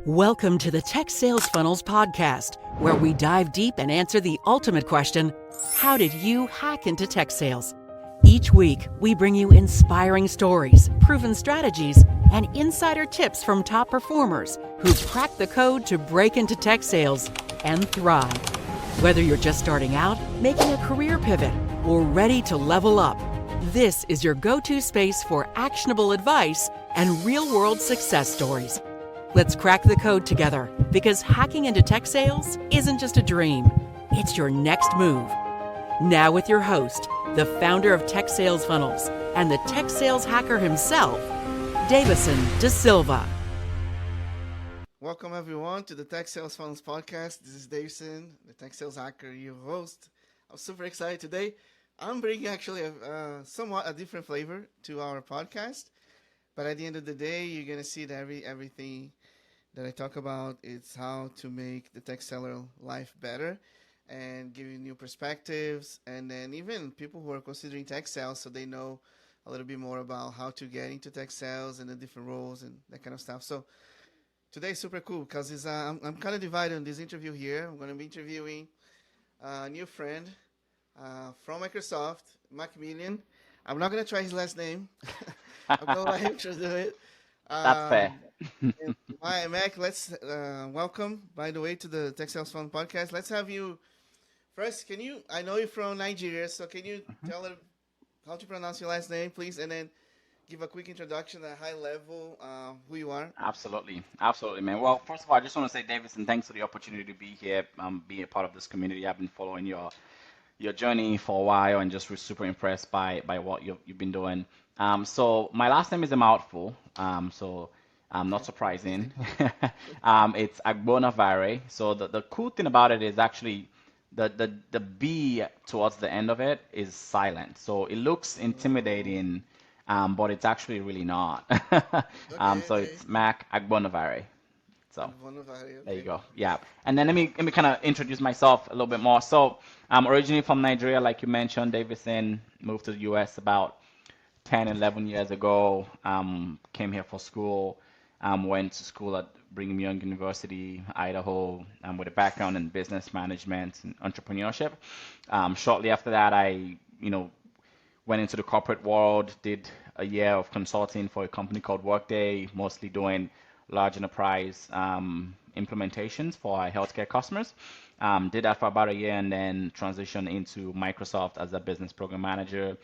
Welcome to the Tech Sales Funnels podcast, where we dive deep and answer the ultimate question: how did you hack into tech sales? Each week, we bring you inspiring stories, proven strategies, and insider tips from top performers who've cracked the code to break into tech sales and thrive. Whether you're just starting out, making a career pivot, or ready to level up, this is your go-to space for actionable advice and real-world success stories. Let's crack the code together, because hacking into tech sales isn't just a dream, it's your next move. Now with your host, the founder of Tech Sales Funnels and the tech sales hacker himself, Dayvisson DaSilva. Welcome everyone to the Tech Sales Funnels podcast. This is Dayvisson, the tech sales hacker, your host. I'm super excited today. I'm bringing actually a somewhat a different flavor to our podcast, but at the end of the day, you're gonna see that everything that I talk about is how to make the tech seller life better and give you new perspectives, and then even people who are considering tech sales so they know a little bit more about how to get into tech sales and the different roles and that kind of stuff. So today is super cool because I'm kind of divided on this interview here. I'm going to be interviewing a new friend from Microsoft, Macmillian. I'm not going to try his last name. I'm going to let him just do it. That's fair. Hi, Mac. Let's welcome, by the way, to the Tech Sales Fund podcast. Let's have you first. I know you're from Nigeria, so can you tell her how to pronounce your last name, please, and then give a quick introduction at a high level, who you are. Absolutely, man. Well, first of all, I just want to say, Dayvisson, thanks for the opportunity to be here, be a part of this community. I've been following your journey for a while, and just super impressed by what you've been doing. So my last name is a mouthful, so not surprising. It's Agbonavare. So the cool thing about it is actually the B towards the end of it is silent. So it looks intimidating, but it's actually really not. So it's Mac Agbonavare. So there you go. Yeah. And then let me kind of introduce myself a little bit more. So I'm originally from Nigeria, like you mentioned. Dayvisson, moved to the US about 10, 11 years ago. Came here for school. Went to school at Brigham Young University, Idaho, with a background in business management and entrepreneurship. Shortly after that, I went into the corporate world, did a year of consulting for a company called Workday, mostly doing large enterprise implementations for our healthcare customers. Did that for about a year and then transitioned into Microsoft as a business program manager,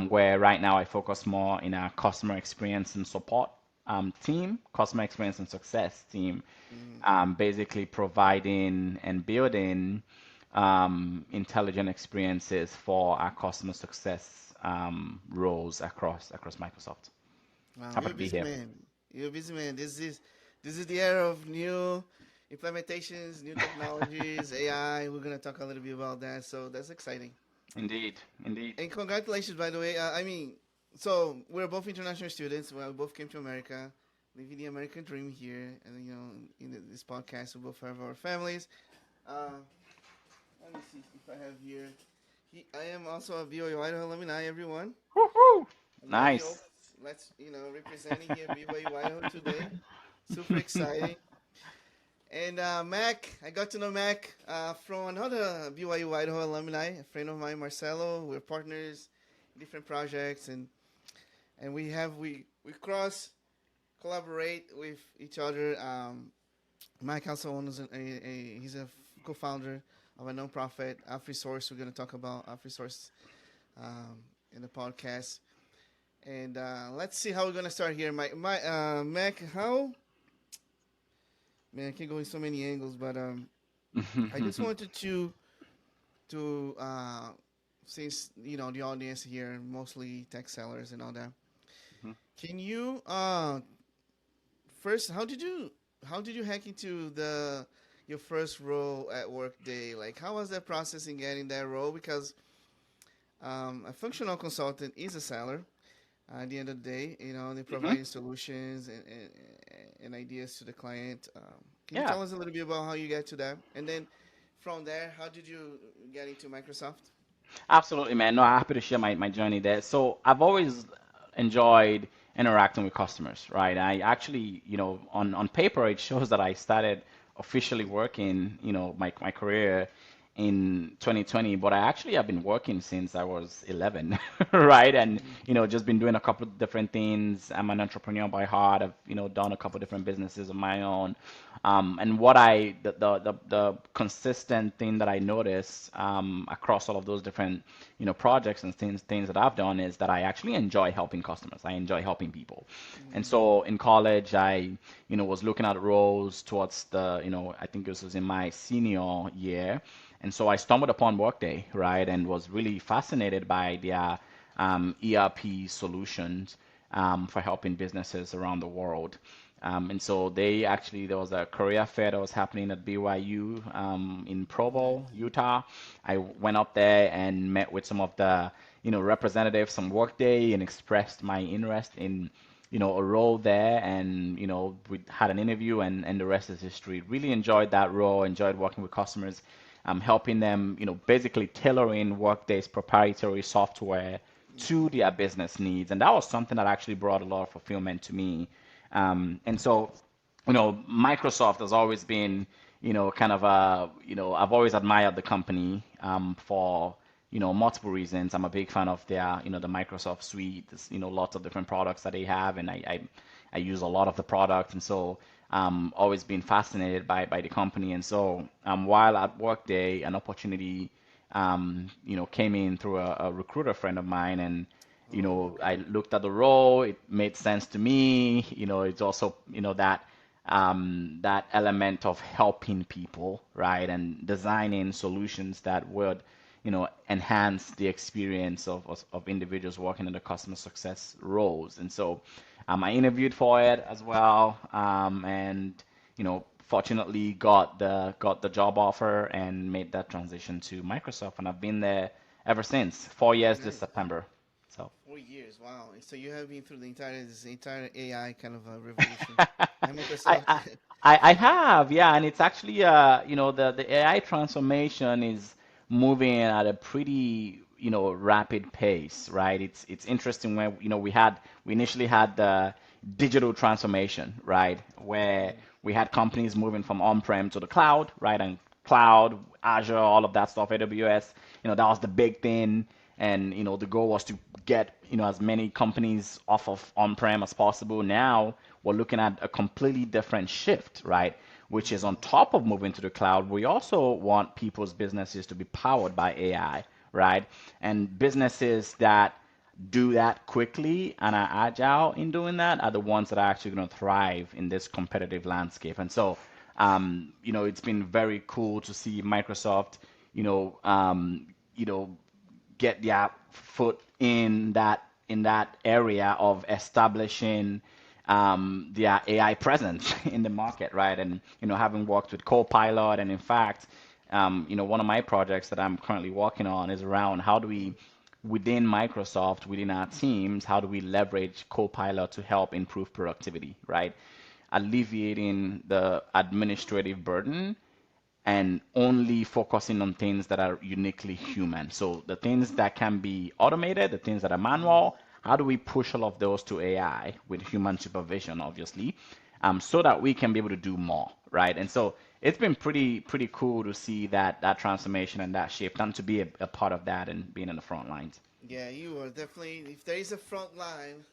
where right now I focus more in our customer experience and support team, customer experience and success team, basically providing and building intelligent experiences for our customer success roles across Microsoft. Wow, Happy you're a to be busy here. man. You're a busy man. This is the era of new implementations, new technologies, AI. We're gonna talk a little bit about that. So that's exciting. Indeed. And congratulations, by the way. So we're both international students. Well, we both came to America, living the American dream here, and in this podcast, we both have our families. Let me see if I have here. I am also a BYU Idaho alumni, everyone. Woohoo! I'm very Nice. Let's representing here BYU Idaho today. Super exciting. And Mac, I got to know Mac from another BYU Idaho alumni, a friend of mine, Marcelo. We're partners in different projects, and we cross collaborate with each other. Mac also owns he's a co-founder of a nonprofit, AfriSource. We're going to talk about AfriSource in the podcast. And let's see how we're going to start here. Mac, how... Man, I can go in so many angles, but I just wanted to since the audience here mostly tech sellers and all that. Can you first how did you hack into your first role at Workday? Like, how was that process in getting that role? Because a functional consultant is a seller. At the end of the day, they provide solutions and ideas to the client. Can you tell us a little bit about how you get to that? And then from there, how did you get into Microsoft? Absolutely, man. No, I'm happy to share my journey there. So I've always enjoyed interacting with customers, right? I actually, on paper, it shows that I started officially working, my career in 2020, but I actually have been working since I was 11, right? And, just been doing a couple of different things. I'm an entrepreneur by heart. I've, done a couple of different businesses of my own. And the consistent thing that I notice across all of those different, projects and things that I've done is that I actually enjoy helping customers. I enjoy helping people. And so in college, I, was looking at roles towards the, I think this was in my senior year. And so I stumbled upon Workday, right, and was really fascinated by their ERP solutions for helping businesses around the world. And so there was a career fair that was happening at BYU in Provo, Utah. I went up there and met with some of the, representatives from Workday and expressed my interest in, a role there. And, we had an interview and the rest is history. Really enjoyed that role, enjoyed working with customers, helping them, basically tailoring Workday's proprietary software to their business needs. And that was something that actually brought a lot of fulfillment to me. And so, Microsoft has always been, kind of I've always admired the company for, multiple reasons. I'm a big fan of their, the Microsoft suite. There's, lots of different products that they have, and I use a lot of the product. And so, always been fascinated by the company. And so, while at Workday, an opportunity, came in through a recruiter friend of mine, and I looked at the role. It made sense to me. It's also, that element of helping people, right, and designing solutions that would, enhance the experience of individuals working in the customer success roles. And so, I interviewed for it as well, and fortunately got the job offer and made that transition to Microsoft, and I've been there ever since. 4 years this Nice. September. So. 4 years, wow. So you have been through this entire AI kind of revolution at I, I Microsoft. I have, yeah, and it's actually the AI transformation is moving at a pretty rapid pace, right? It's interesting when we initially had the digital transformation, right, where we had companies moving from on-prem to the cloud, right, and cloud, Azure, all of that stuff, AWS, that was the big thing. And the goal was to get as many companies off of on-prem as possible. Now we're looking at a completely different shift, right? Which is on top of moving to the cloud, we also want people's businesses to be powered by AI, right? And businesses that do that quickly and are agile in doing that are the ones that are actually going to thrive in this competitive landscape. And so, it's been very cool to see Microsoft, get their foot in that area of establishing their AI presence in the market, right? And having worked with Copilot, and in fact, one of my projects that I'm currently working on is around how do we, within Microsoft, within our teams, how do we leverage Copilot to help improve productivity, right? Alleviating the administrative burden and only focusing on things that are uniquely human. So the things that can be automated, the things that are manual, how do we push all of those to AI with human supervision, obviously, so that we can be able to do more, right? And so it's been pretty cool to see that transformation and that shift, and to be a part of that and being in the front lines. Yeah, you are definitely. If there is a front line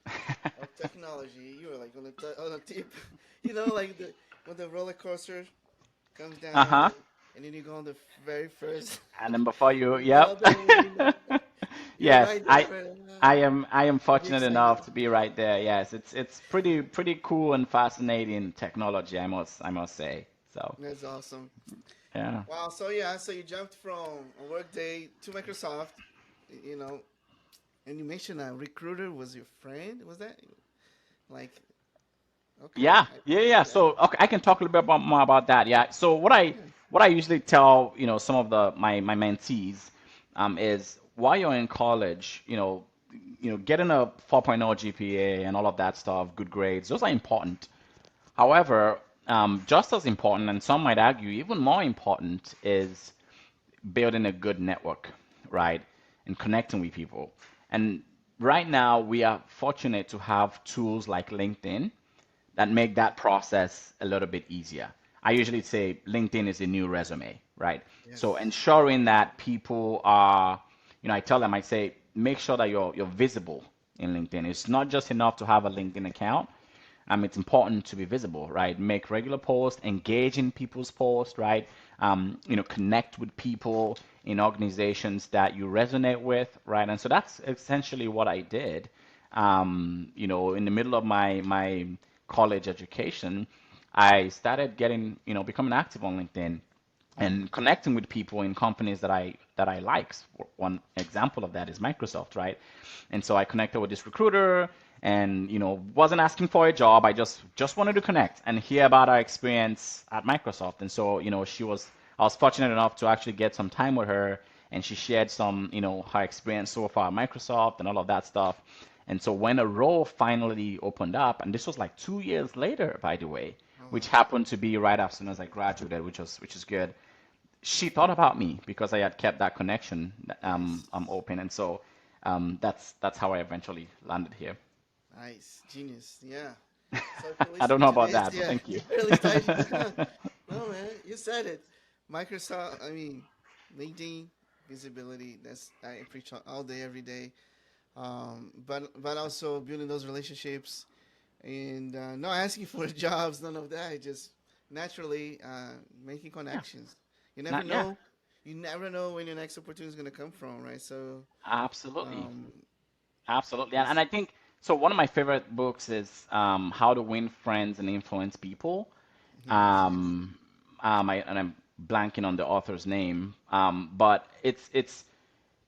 of technology, you are like on the tip. Like when the roller coaster comes down, Uh-huh. and then you go on the very first And then before you, yep. level. You're Yes, right there. I am I'll be fortunate excited. enough to be right there. Yes, it's pretty cool and fascinating technology, I must say. So, That's awesome. yeah. Wow. So yeah, so you jumped from a Workday to Microsoft, you know, and you mentioned a recruiter was your friend. Was that like okay? Yeah, yeah, yeah. Yeah, So, okay, I can talk a little bit more about that. Yeah. So yeah. what I usually tell, some of my mentees, is while you're in college, getting a 4.0 GPA and all of that stuff, good grades, those are important. However, just as important, and some might argue even more important, is building a good network, right? And connecting with people. And right now we are fortunate to have tools like LinkedIn that make that process a little bit easier. I usually say LinkedIn is a new resume, right? So Yes. ensuring that people are, I tell them, I say, make sure that you're visible in LinkedIn. It's not just enough to have a LinkedIn account. It's important to be visible, right? Make regular posts, engage in people's posts, right? Connect with people in organizations that you resonate with, right? And so that's essentially what I did. In the middle of my college education, I started becoming active on LinkedIn and connecting with people in companies that I like. One example of that is Microsoft, right? And so I connected with this recruiter and wasn't asking for a job. I just wanted to connect and hear about our experience at Microsoft. And so, I was fortunate enough to actually get some time with her and she shared some, her experience so far at Microsoft and all of that stuff. And so when a role finally opened up, and this was like 2 years later, by the way, Oh which wow. happened to be right as soon as I graduated, which is good. She thought about me because I had kept that connection Nice. open, and so that's how I eventually landed here. Nice. Genius. Yeah. So if you're I don't listening know to about this, that, but yeah, thank you. early stage. No, man, you said it. Microsoft, I mean, LinkedIn visibility. That's I preach all day, every day. But also building those relationships and not asking for jobs, none of that. Just naturally making Yeah, connections. You never not yeah, know. You never know when your next opportunity is gonna come from, right? So, absolutely, um, absolutely, and it's I think so. One of my favorite books is How to Win Friends and Influence People. yes, yes. Um, I'm blanking on the author's name, but it's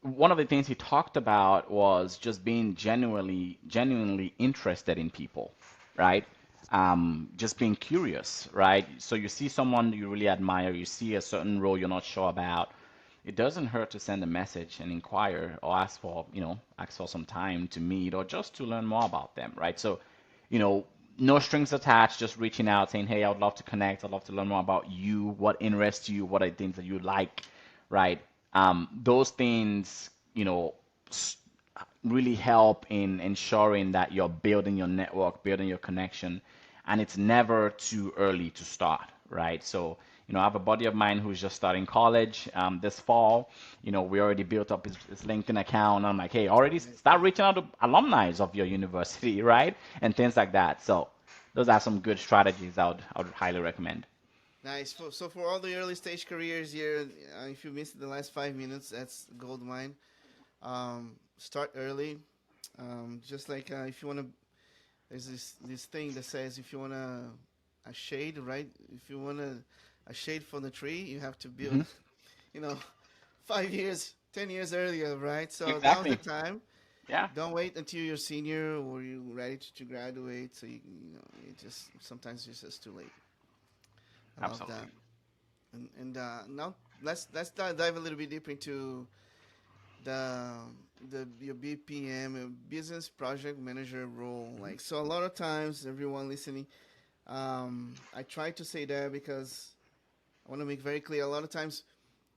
one of the things he talked about was just being genuinely interested in people, right? Just being curious, right? So you see someone you really admire, you see a certain role you're not sure about. It doesn't hurt to send a message and inquire or ask for some time to meet or just to learn more about them, right? So, you know, no strings attached, just reaching out saying, hey, I would love to connect. I'd love to learn more about you, what interests you, what are things that you like, right? Those things, really help in ensuring that you're building your network, building your connection, and it's never too early to start, right? So, I have a buddy of mine who's just starting college this fall. We already built up his LinkedIn account. I'm like, hey, already Nice. start reaching out to alumni of your university, right? And things like that. So, those are some good strategies I would highly recommend. Nice. So for all the early stage careers here, if you missed the last 5 minutes, that's gold mine. Start early. Just like if you want to, there's this thing that says if you want a shade, right? If you want a shade from the tree, you have to build, Hmm. you know, 5 years, 10 years earlier, right? So now's the Exactly. time. Yeah, Don't wait until you're senior or you're ready to graduate. So it just sometimes it's just too late. I love that. absolutely. And now let's dive a little bit deeper into the your BPM business project manager role. Hmm. Like so, a lot of times, everyone listening, I try to say that because I want to make very clear. A lot of times,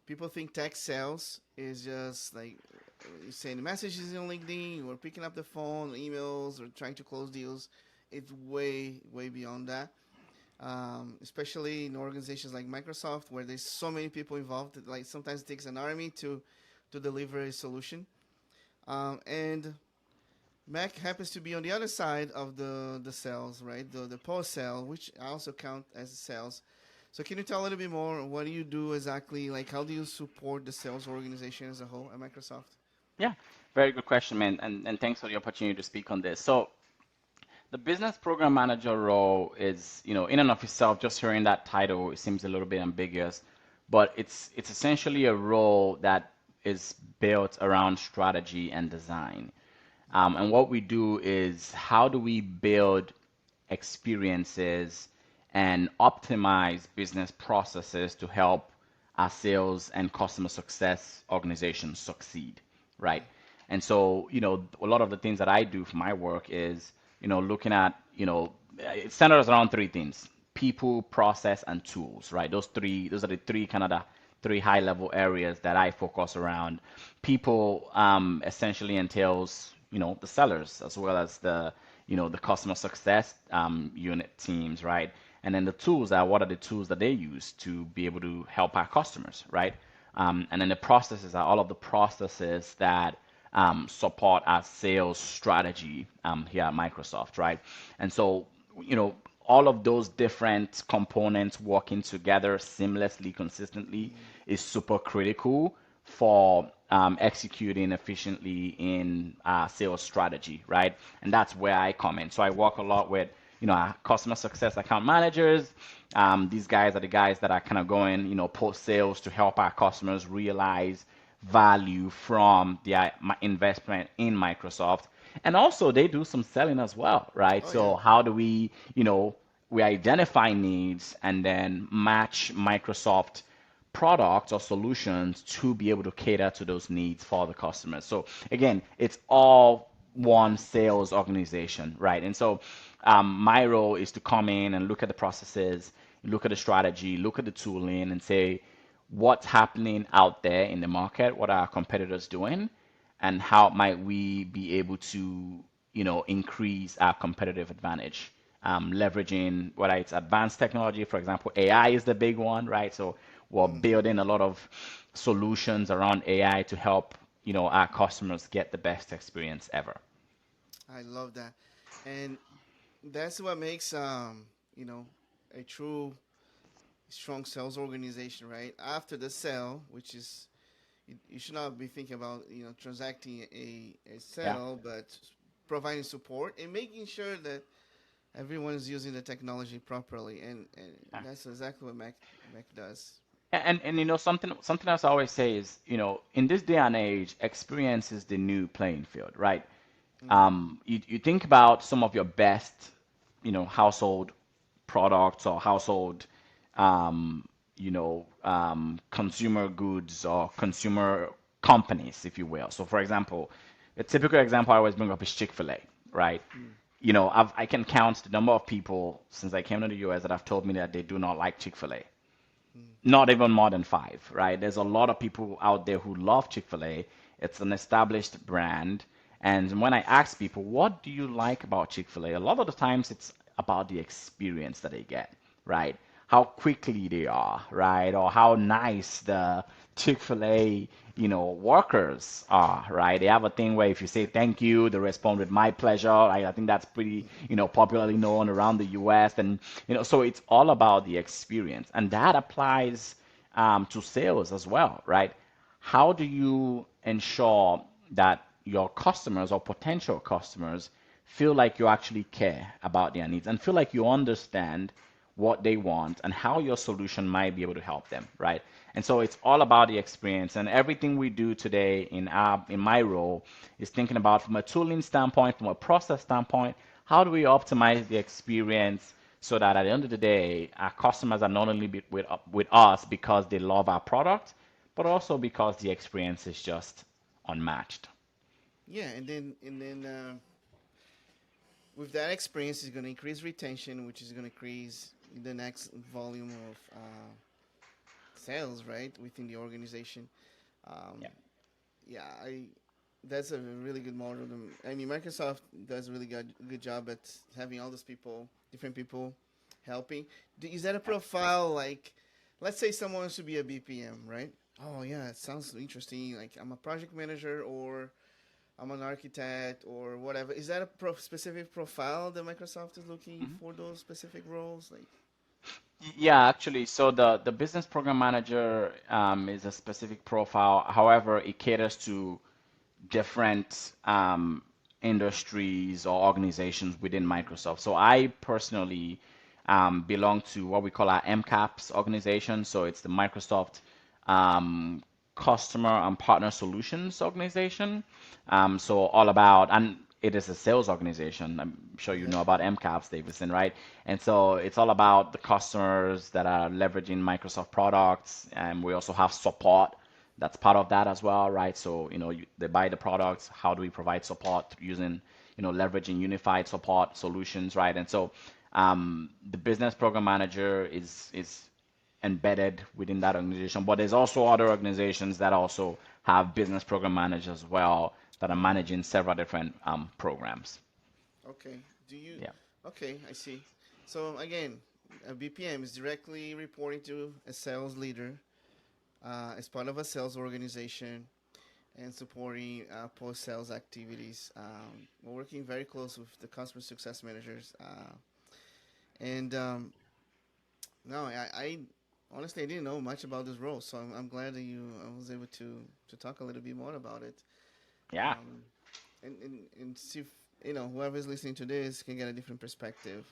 people think tech sales is just like sending messages on LinkedIn or picking up the phone, emails, or trying to close deals. It's way beyond that. Especially in organizations like Microsoft, where there's so many people involved. That, like sometimes it takes an army to deliver a solution. And Mac happens to be on the other side of the sales, right? The post sale, which I also count as sales. So can you tell a little bit more? What do you do exactly? Like how do you support the sales organization as a whole at Microsoft? Yeah, very good question, man, and thanks for the opportunity to speak on this. So, the business program manager role is, in and of itself, just hearing that title, it seems a little bit ambiguous, but it's essentially a role that is built around strategy and design. And what we do is how do we build experiences and optimize business processes to help our sales and customer success organizations succeed, right? Yeah. And so, a lot of the things that I do for my work is, looking at, it centers around three things: people, process, and tools, right? Those are the three kind of the three high level areas that I focus around. People essentially entails, the sellers as well as the customer success unit teams, right? And then the tools are what are the tools that they use to be able to help our customers, right? And then the processes are all of the processes that support our sales strategy here at Microsoft, right? And so, all of those different components working together seamlessly, consistently is super critical for executing efficiently in sales strategy, right? And that's where I come in. So I work a lot with, our customer success account managers. These guys are the guys that are kind of going, post sales to help our customers realize value from the investment in Microsoft. And also they do some selling as well, right? Oh yeah. So how do we identify needs and then match Microsoft products or solutions to be able to cater to those needs for the customers. So again, it's all one sales organization, right? And so my role is to come in and look at the processes, look at the strategy, look at the tooling, and say what's happening out there in the market, what are our competitors doing, and how might we be able to, increase our competitive advantage, leveraging whether it's advanced technology, for example, AI is the big one, right? So we're building a lot of solutions around AI to help, our customers get the best experience ever. I love that, and that's what makes you know a true strong sales organization, right? After the sale, which is you should not be thinking about transacting a Yeah. sale, but providing support and making sure that everyone is using the technology properly, and that's exactly what Mac does. And something else I always say is, in this day and age, experience is the new playing field, right? Hmm. You think about some of your best, household products or household, consumer goods or consumer companies, if you will. So, for example, a typical example I always bring up is Chick-fil-A, right? I can count the number of people since I came to the US that have told me that they do not like Chick-fil-A. Not even more than five, right? There's a lot of people out there who love Chick-fil-A. It's an established brand. And when I ask people, what do you like about Chick-fil-A? A lot of the times it's about the experience that they get, right? How quickly they are, right? Or how nice the Chick-fil-A, workers are, right? They have a thing where if you say thank you, they respond with my pleasure. Right? I think that's pretty, popularly known around the US. And, so it's all about the experience. And that applies to sales as well, right? How do you ensure that your customers or potential customers feel like you actually care about their needs and feel like you understand what they want and how your solution might be able to help them, right? And so it's all about the experience, and everything we do today in my role is thinking about from a tooling standpoint, from a process standpoint, how do we optimize the experience so that at the end of the day, our customers are not only with us because they love our product, but also because the experience is just unmatched. Yeah, and then with that experience, is going to increase retention, which is going to increase the next volume of sales, right, within the organization. Um, Yeah. yeah, I that's a really good model. I mean, Microsoft does a really good job at having all those people, different people, helping. Is that a profile like, let's say someone wants to be a BPM, right? Oh yeah, it sounds interesting. Like I'm a project manager or I'm an architect or whatever. Is that a specific profile that Microsoft is looking for those specific roles? Like, Yeah, actually, so the business program manager is a specific profile. However, it caters to different industries or organizations within Microsoft. So I personally belong to what we call our MCAPS organization. So it's the Microsoft um, Customer and Partner Solutions organization. So all about, and it is a sales organization. I'm sure you yeah, know about MCAPS, Davidson, right? And so it's all about the customers that are leveraging Microsoft products. And we also have support that's part of that as well, right? So, they buy the products. How do we provide support using, leveraging unified support solutions, right? And so, the business program manager is embedded within that organization. But there's also other organizations that also have business program managers as well that are Oh, managing several different programs. okay. Do you? Yeah. Okay, I see. So again, a BPM is directly reporting to a sales leader as part of a sales organization and supporting post-sales activities. We're working very close with the customer success managers. And no, I honestly I didn't know much about this role, so I'm glad that I was able to talk a little bit more about it. Yeah. Um, and see if whoever's listening to this can get a different perspective.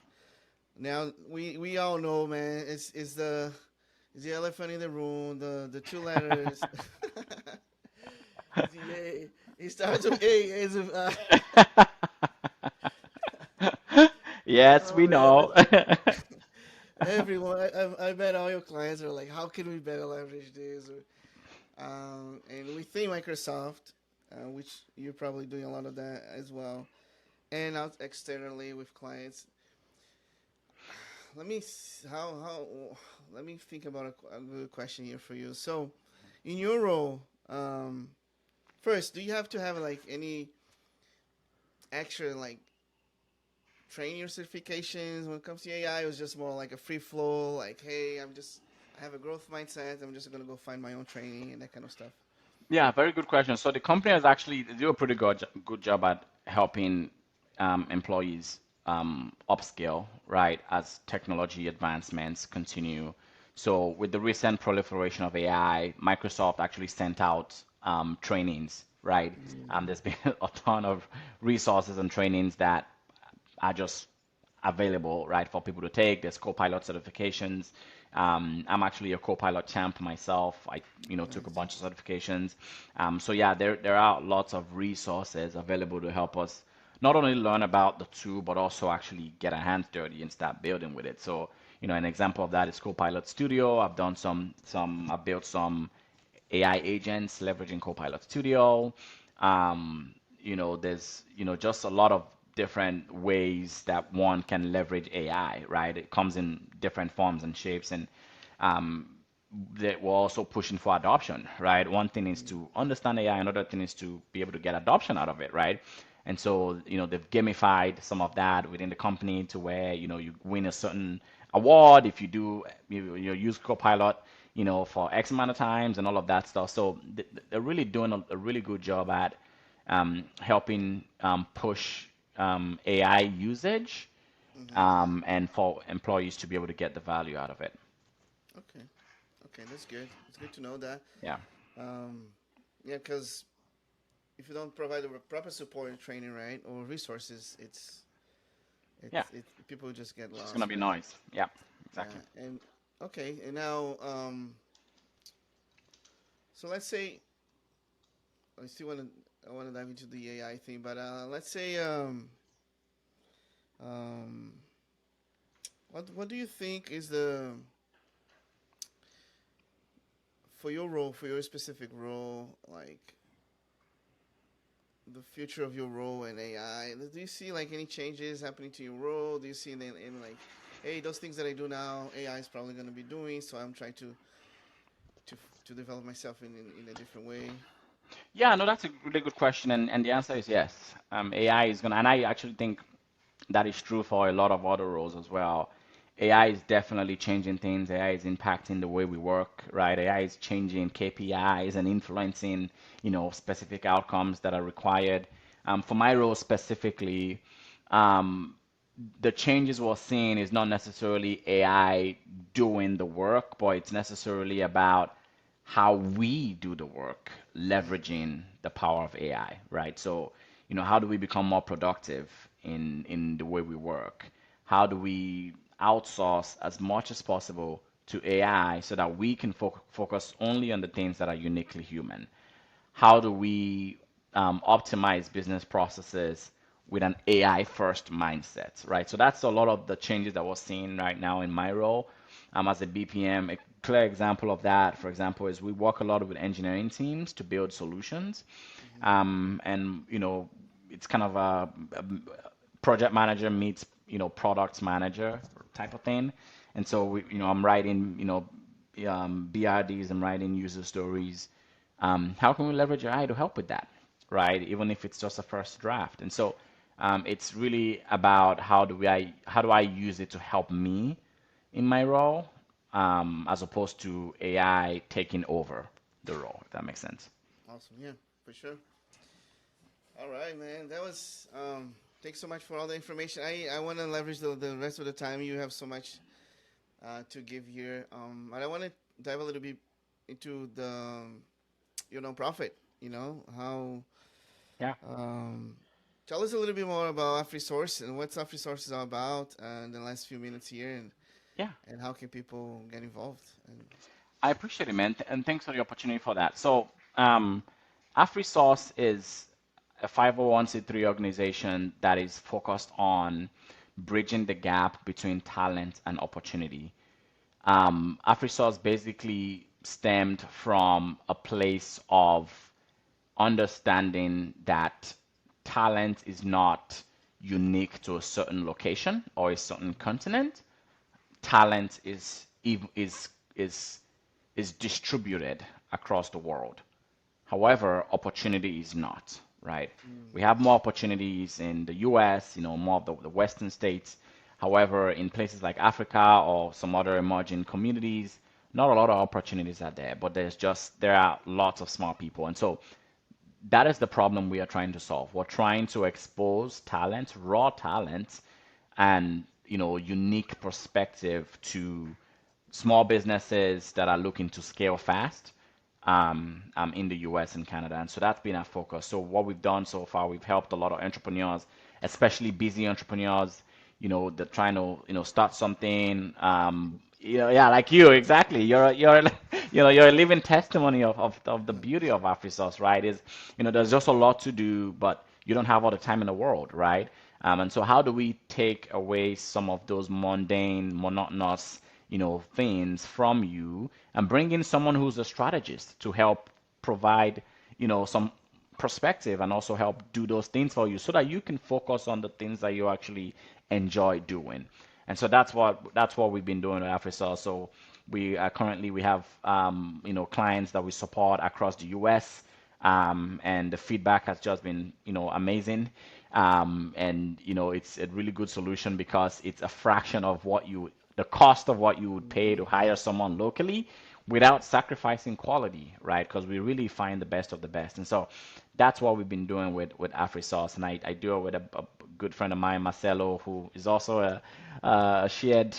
Now we all know, man, it's the elephant in the room, the two letters. It's the A. It starts with A. Yes, Oh we man, know. everyone. I bet all your clients are like, how can we better leverage this? And within Microsoft, which you're probably doing a lot of that as well, and out externally with clients. Let me how let me think about a good question here for you. So, in your role, first, do you have to have like any extra like training or certifications when it comes to AI? It was just more like a free flow, like, hey, I have a growth mindset. I'm just gonna go find my own training and that kind of stuff. Yeah, very good question. So the company has actually they do a pretty good job at helping employees upskill, right, as technology advancements continue. So with the recent proliferation of AI, Microsoft actually sent out trainings, right? There's been a ton of resources and trainings that are just available, right, for people to take. There's co-pilot certifications. I'm actually a co-pilot champ myself. I, took a Nice. bunch of certifications. So yeah, there are lots of resources available to help us not only learn about the tool, but also actually get our hands dirty and start building with it. So, an example of that is Copilot Studio. I've built some AI agents leveraging Copilot Studio. There's, just a lot of different ways that one can leverage AI, right? It comes in different forms and shapes, and um, that we're also pushing for adoption, right? One thing is to understand AI, another thing is to be able to get adoption out of it, right? And so, they've gamified some of that within the company to where, you win a certain award if you do, use Copilot, for X amount of times and all of that stuff. So they're really doing a really good job at helping push AI usage Mm-hmm. and for employees to be able to get the value out of it. Okay. Okay, that's good. It's good to know that. Yeah. Um, yeah, because if you don't provide the proper support and training, right, or resources, Yeah. people just get It's just gonna lost, be right? noise. Yeah, Yeah, exactly. and okay, and now, so let's say I still want to I want to dive into the AI thing, but let's say um, what do you think is the for your role, for your specific role, like the future of your role in AI? Do you see like any changes happening to your role? Do you see in like, hey, those things that I do now, AI is probably going to be doing, so I'm trying to to develop myself in a different way. Yeah, no, that's a really good question, and the answer is yes. AI is gonna, and I actually think that is true for a lot of other roles as well. AI is definitely changing things. AI is impacting the way we work, right? AI is changing KPIs and influencing, specific outcomes that are required. For my role specifically, um, the changes we're seeing is not necessarily AI doing the work, but it's necessarily about how we do the work, leveraging the power of AI, right? So, how do we become more productive in the way we work? How do we outsource as much as possible to AI so that we can focus only on the things that are uniquely human? How do we optimize business processes with an AI first mindset, right? So that's a lot of the changes that we're seeing right now in my role as a BPM. A clear example of that, for example, is we work a lot with engineering teams to build solutions. Mm-hmm. And, it's kind of a project manager meets, products manager type of thing. And so, I'm writing, BRDs, I'm writing user stories. How can we leverage AI to help with that? right? Even if it's just a first draft. And so it's really about how do I use it to help me in my role, as opposed to AI taking over the role, if that makes sense. Awesome. Yeah, for sure. All right, man. That was. Thanks so much for all the information. I want to leverage the rest of the time. You have so much to give here. But I want to dive a little bit into your nonprofit. You know how. Yeah. Um, Tell us a little bit more about AfriSource and what's AfriSource is all about in the last few minutes here, Yeah. and how can people get involved? And I appreciate it, man, and thanks for the opportunity for that. So, AfriSource is a 501c3 organization that is focused on bridging the gap between talent and opportunity. AfriSource basically stemmed from a place of understanding that talent is not unique to a certain location or a certain continent. Talent is is distributed across the world. However, opportunity is not, right? mm, We have more opportunities in the US, more of the Western states. However, in places like Africa or some other emerging communities, not a lot of opportunities are there, but there are lots of smart people. And so that is the problem we are trying to solve. We're trying to expose talent, raw talent, and unique perspective to small businesses that are looking to scale fast, in the US and Canada. And so that's been our focus. So what we've done so far, we've helped a lot of entrepreneurs, especially busy entrepreneurs, that trying to, start something. Yeah, like you, exactly. You're a living testimony of the beauty of AfriSauce, right? There's just a lot to do, but you don't have all the time in the world, right? And so how do we take away some of those mundane, monotonous, things from you and bring in someone who's a strategist to help provide, some perspective and also help do those things for you so that you can focus on the things that you actually enjoy doing. And so that's what we've been doing at AfriSol. So we have clients that we support across the US, and the feedback has just been amazing. And it's a really good solution because it's a fraction of the cost of what you would pay to mm, hire someone locally without sacrificing quality, right? Because we really find the best of the best. And so that's what we've been doing with AfriSauce. And I do it with a good friend of mine, Marcelo, who is also a shared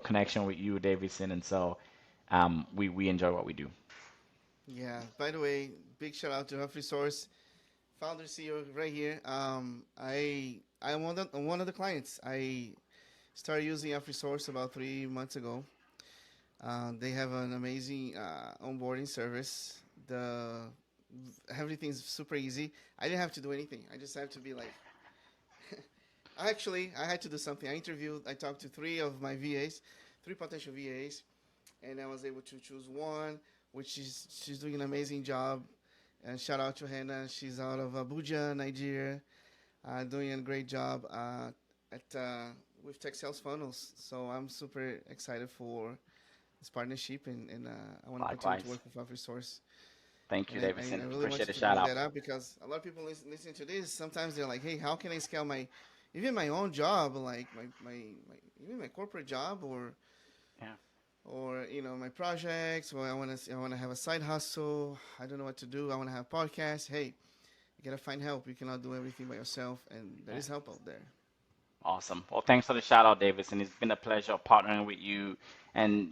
connection with you, Davidson. And so we enjoy what we do. yeah. By the way, big shout out to Humphrey Source, founder CEO right here. I'm one of the clients. I started using Humphrey Source about 3 months ago. They have an amazing onboarding service. The Everything's super easy. I didn't have to do anything. I just have to be like. Actually, I had to do something. I talked to three of my VAs, three potential VAs, and I was able to choose one, which is she's doing an amazing job. And shout out to Hannah. She's out of Abuja, Nigeria, doing a great job at with tech sales funnels. So I'm super excited for this partnership, and I want to continue to Likewise. work with our resource. Thank you, And I Davidson. really want Appreciate you the to shout bring out. that up because a lot of people listening to this, sometimes they're like, hey, how can I scale even my own job, like even my corporate job, Yeah. or my projects, or I want to have a side hustle. I don't know what to do. I want to have podcasts. Hey, you gotta find help. You cannot do everything by yourself, and there Yeah. is help out there. Awesome. Well, thanks for the shout out, Davis, and it's been a pleasure partnering with you and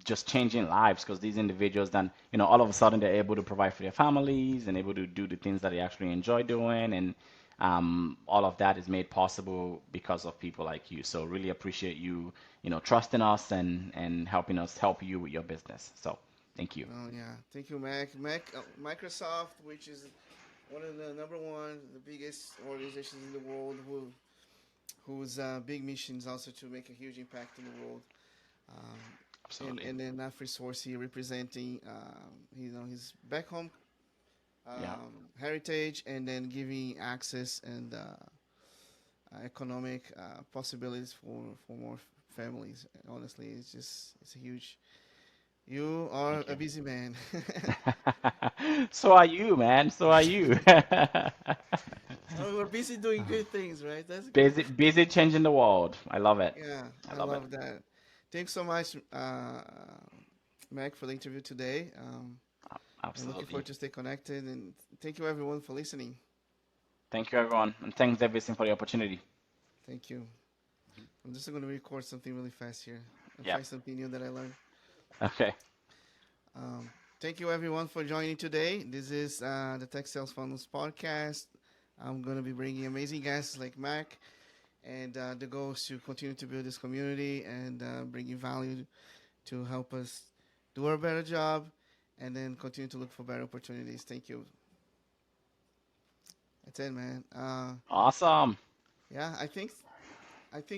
just changing lives because these individuals then all of a sudden they're able to provide for their families and able to do the things that they actually enjoy doing, and all of that is made possible because of people like you. So really appreciate you trusting us and helping us help you with your business. So thank you. Oh yeah, thank you, Microsoft, which is one of the number one, the biggest organizations in the world, whose big mission is also to make a huge impact in the world. Um, Absolutely. and then AfriSource here representing his back home Yeah. heritage, and then giving access and economic possibilities for more families. Honestly, it's a huge You are Thank a you. busy man. So are you, man. So are you. Oh, we're busy doing good things, right? That's good. Busy, busy changing the world. I love it. Yeah, I I love it. love that. Thanks so much, Mac, for the interview today. And looking Absolutely. forward to stay connected. And thank you, everyone, for listening. Thank you, everyone, and thanks everything for the opportunity. Thank you. I'm just going to record something really fast here and Yeah. find something new that I learned. Okay. Um, Thank you, everyone, for joining today. This is the Tech Sales Funnels podcast. I'm going to be bringing amazing guests like Mac, and the goal is to continue to build this community and bringing value to help us do our better job and then continue to look for better opportunities. Thank you. That's it, man. Awesome. Yeah, I think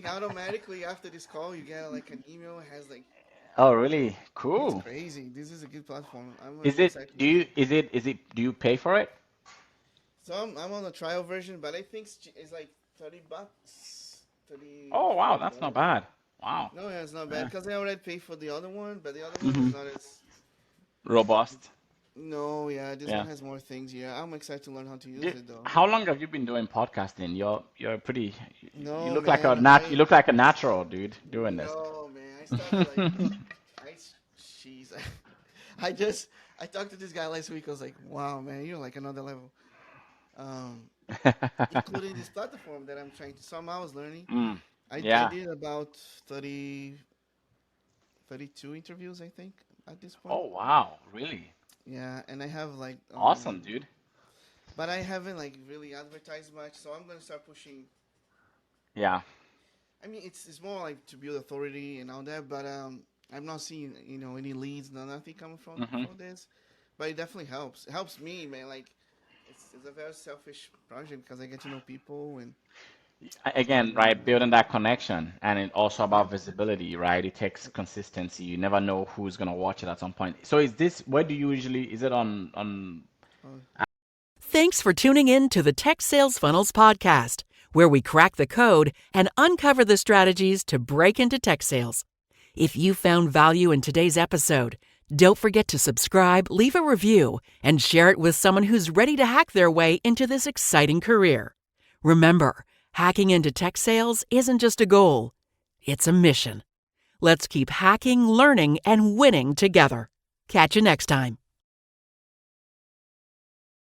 automatically after this call you get like an email has like Oh, really? it's Cool. crazy. This is a good platform. I'm Is really it, excited to do use you, it. do you pay for it? So I'm on a trial version, but I think it's like $30, Oh, wow, $35. that's not bad. Wow. No, yeah, it's not bad Yeah. because I already paid for the other one, but the other one Hmm. is not as. Robust. No, yeah, this one Yeah. has more things. Yeah, I'm excited to learn how to use it though. How long have you been doing podcasting? You're pretty, you No, look like a man, you look like a natural, dude, doing this. no, man. I started like I jeez. I just I talked to this guy last week. I was like, wow, man, you're like another level. Um, Including this platform that I'm trying to. Some I was learning. Mm, I yeah. did about 30, 32 interviews, I think, at this point. Oh, wow. Really? Yeah, and I have like Awesome, dude. but I haven't like really advertised much, so I'm gonna start pushing. Yeah. I mean, it's more like to build authority and all that, but I'm not seeing any leads, nothing coming Hmm. from this. But it definitely helps. It helps me, man. Like it's a very selfish project because I get to know people Again, and right, building that connection, and it also yeah. about visibility, right? It takes consistency. You never know who's gonna watch it at some point. So is this, where do you usually, is it on Uh, Thanks for tuning in to the Tech Sales Funnels podcast, where we crack the code and uncover the strategies to break into tech sales. If you found value in today's episode, don't forget to subscribe, leave a review, and share it with someone who's ready to hack their way into this exciting career. Remember, hacking into tech sales isn't just a goal, it's a mission. Let's keep hacking, learning, and winning together. Catch you next time.